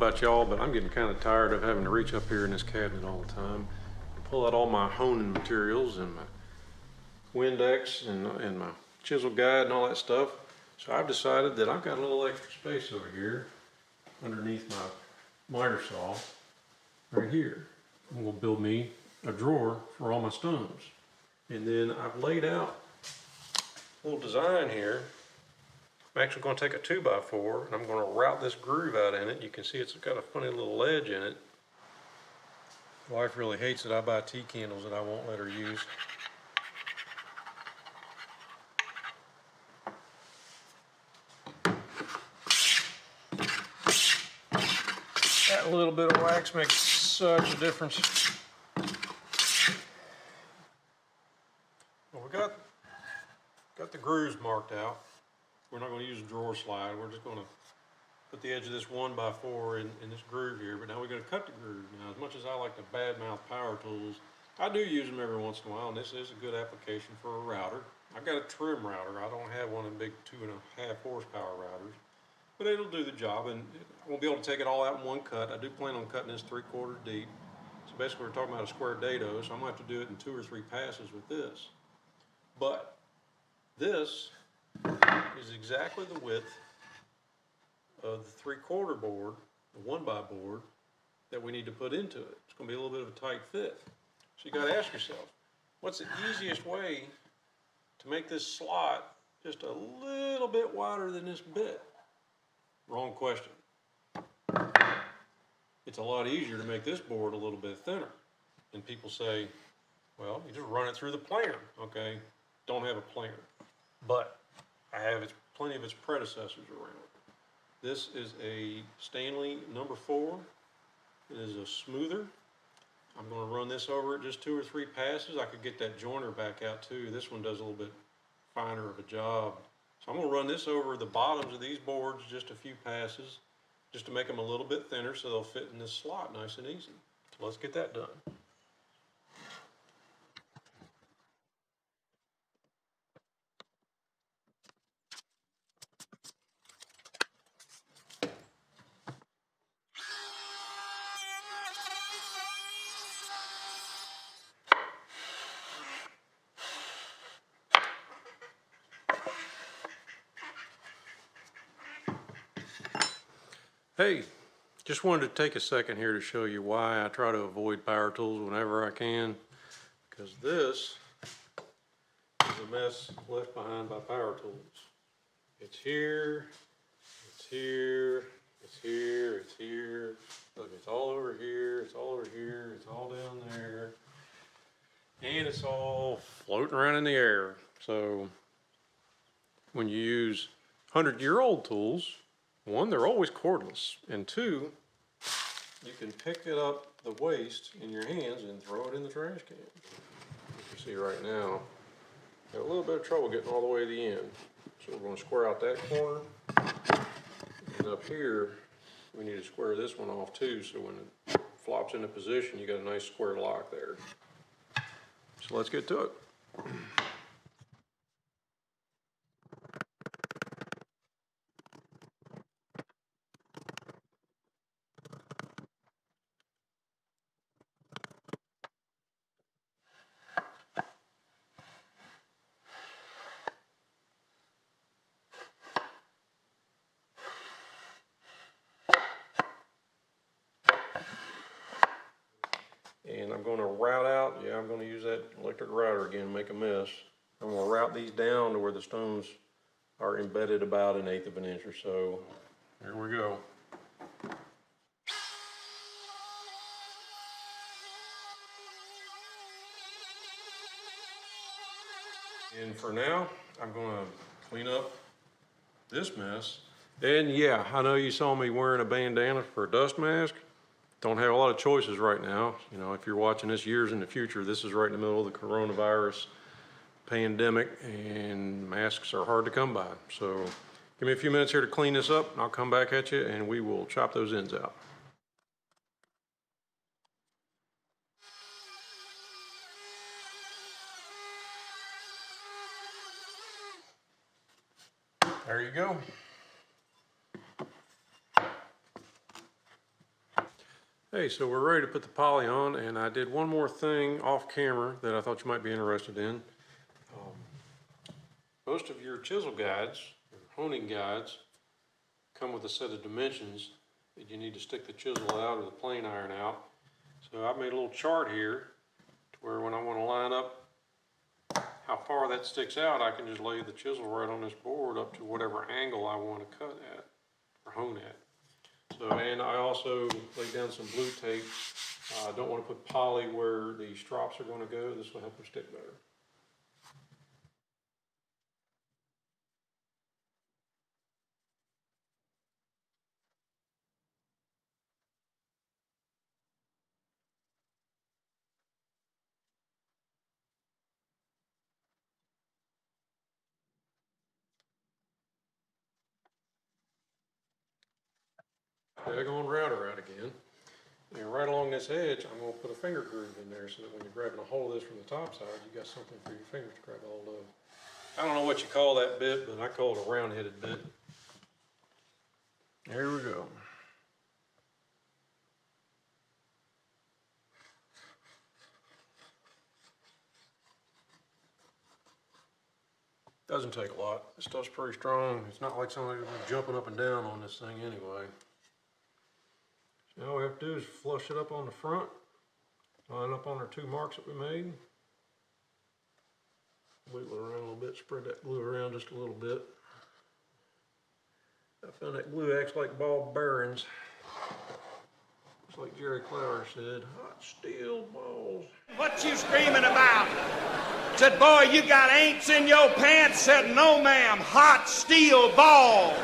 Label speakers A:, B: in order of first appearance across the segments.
A: about y'all, but I'm getting kind of tired of having to reach up here in this cabinet all the time, pull out all my honing materials and my Windex and my chisel guide and all that stuff. So I've decided that I've got a little extra space over here underneath my miter saw right here. I'm going to build me a drawer for all my stones. And then I've laid out a little design here. I'm actually going to take a 2x4 and I'm going to route this groove out in it. You can see it's got a funny little ledge in it. My wife really hates that I buy tea candles that I won't let her use. That little bit of wax makes such a difference. Well, we got the grooves marked out. We're not going to use a drawer slide. We're just going to put the edge of this 1x4 in this groove here. But now we're going to cut the groove. Now, as much as I like to badmouth power tools, I do use them every once in a while, and this is a good application for a router. I've got a trim router. I don't have one of the big 2.5 horsepower routers, but it'll do the job, and I won't be able to take it all out in one cut. I do plan on cutting this 3/4 deep. So basically, we're talking about a square dado, so I'm going to have to do it in 2 or 3 passes with this. But this is exactly the width of the 3/4 board, the 1x board, that we need to put into it. It's going to be a little bit of a tight fit. So you got to ask yourself, what's the easiest way to make this slot just a little bit wider than this bit? Wrong question. It's a lot easier to make this board a little bit thinner. And people say, well, you just run it through the planer. Okay, don't have a planer, but I have plenty of its predecessors around. This is a Stanley number 4. It is a smoother. I'm going to run this over at just 2 or 3 passes. I could get that joiner back out too. This one does a little bit finer of a job. So I'm going to run this over the bottoms of these boards just a few passes, just to make them a little bit thinner so they'll fit in this slot nice and easy. So let's get that done. Hey, just wanted to take a second here to show you why I try to avoid power tools whenever I can, because this is a mess left behind by power tools. It's here, it's here, it's here, it's here. Look, it's all over here, it's all over here, it's all down there, and it's all floating around in the air. So when you use 100-year-old tools, 1, they're always cordless, and 2, you can pick it up the waste in your hands and throw it in the trash can. You can see right now, got a little bit of trouble getting all the way to the end. So we're going to square out that corner, and up here, we need to square this one off too, so when it flops into position, you got a nice square lock there. So let's get to it. And I'm going to route out, I'm going to use that electric router again, make a mess. I'm going to route these down to where the stones are embedded about 1/8 of an inch or so. Here we go. And for now, I'm going to clean up this mess. And yeah, I know you saw me wearing a bandana for a dust mask. Don't have a lot of choices right now. You know, if you're watching this years in the future, this is right in the middle of the coronavirus pandemic, and masks are hard to come by. So give me a few minutes here to clean this up, and I'll come back at you and we will chop those ends out. There you go. Hey, so we're ready to put the poly on, and I did one more thing off camera that I thought you might be interested in. Most of your chisel guides, or honing guides, come with a set of dimensions that you need to stick the chisel out or the plane iron out. So I've made a little chart here to where when I want to line up how far that sticks out, I can just lay the chisel right on this board up to whatever angle I want to cut at or hone at. So, and I also laid down some blue tape. I don't want to put poly where the strops are going to go. This will help them stick better. Daggone router out again. And right along this edge, I'm going to put a finger groove in there so that when you're grabbing a hold of this from the top side, you got something for your fingers to grab a hold of. I don't know what you call that bit, but I call it a round-headed bit. There we go. Doesn't take a lot. This stuff's pretty strong. It's not like somebody's jumping up and down on this thing anyway. So all we have to do is flush it up on the front, line up on our two marks that we made. Wiggle it around a little bit, spread that glue around just a little bit. I found that glue acts like ball bearings. Just like Jerry Clower said, hot steel balls.
B: What you screaming about? Said, boy, you got ants in your pants. Said, no ma'am, hot steel balls.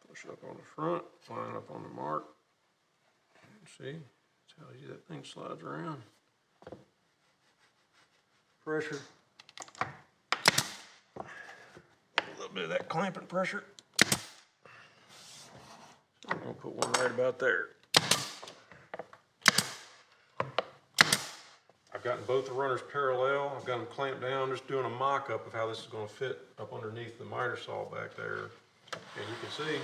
A: Push up on the front, line up on the mark. See, that's how easy that thing slides around. Pressure. A little bit of that clamping pressure. I'm gonna put one right about there. I've gotten both the runners parallel. I've got them clamped down. I'm just doing a mock-up of how this is going to fit up underneath the miter saw back there. And you can see,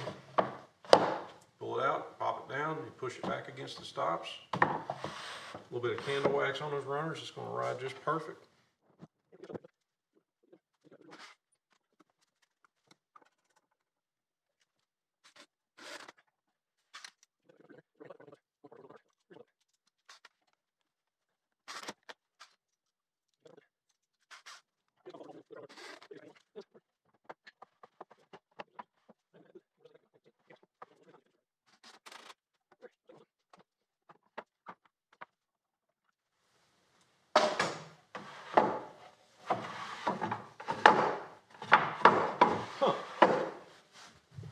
A: pull it out, pop it down, you push it back against the stops. A little bit of candle wax on those runners. It's going to ride just perfect.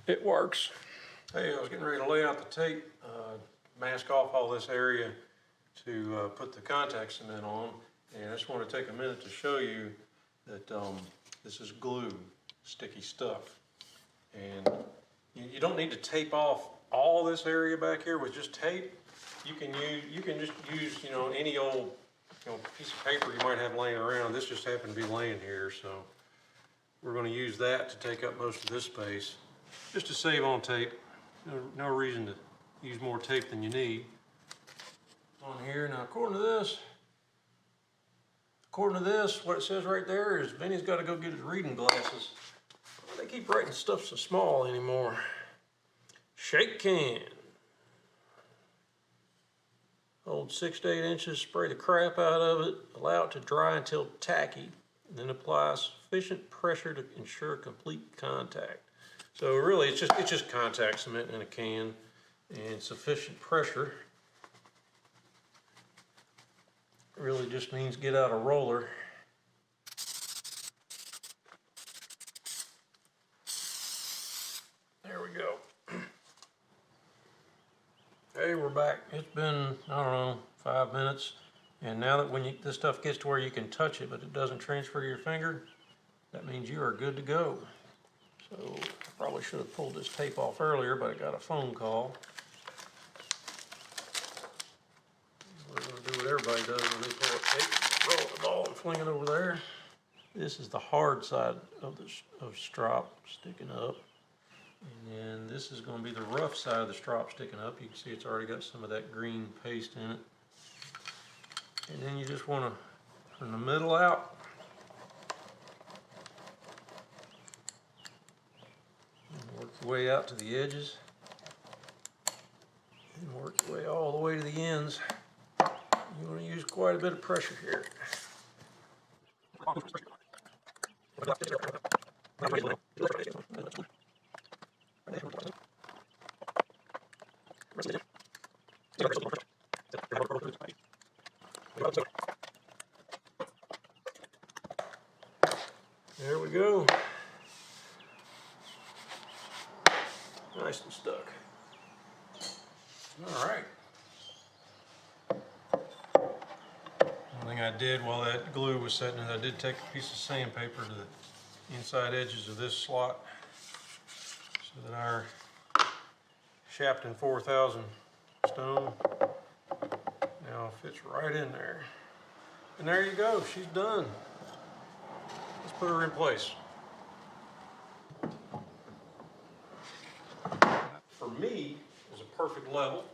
A: It works. Hey, I was getting ready to lay out the tape, mask off all this area to put the contact cement on, and I just want to take a minute to show you that this is glue, sticky stuff. And you don't need to tape off all this area back here with just tape. You can just use any old piece of paper you might have laying around. This just happened to be laying here, so we're going to use that to take up most of this space. Just to save on tape. No reason to use more tape than you need. On here, now according to this, what it says right there is Vinny's got to go get his reading glasses. They keep writing stuff so small anymore. Shake can. Hold 6 to 8 inches, spray the crap out of it, allow it to dry until tacky, and then apply sufficient pressure to ensure complete contact. So really, it's just contact cement in a can and sufficient pressure. It really just means get out a roller. There we go. Hey, we're back. It's been, I don't know, 5 minutes. And now that when this stuff gets to where you can touch it, but it doesn't transfer to your finger, that means you are good to go. So I probably should have pulled this tape off earlier, but I got a phone call. We're going to do what everybody does when they pull a tape, roll the ball and fling it over there. This is the hard side of the strop sticking up. And then this is going to be the rough side of the strop sticking up. You can see it's already got some of that green paste in it. And then you just want to, from the middle out, and work your way out to the edges, and work your way all the way to the ends. You want to use quite a bit of pressure here. There we go. Nice and stuck. All right. One thing I did while that glue was setting is I did take a piece of sandpaper to the inside edges of this slot so that our Shapton 4000 stone now fits right in there. And there you go, she's done. Let's put her in place. For me, it's a perfect level.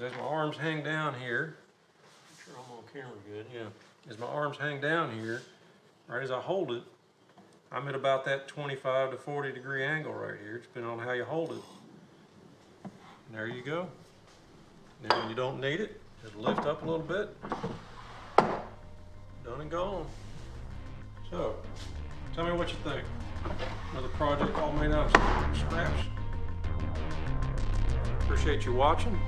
A: As my arms hang down here, make sure I'm on camera good, yeah. As my arms hang down here, right as I hold it, I'm at about that 25 to 40 degree angle right here, depending on how you hold it. And there you go. Now when you don't need it, just lift up a little bit. Done and gone. So, tell me what you think. Another project all made out of scraps. Appreciate you watching.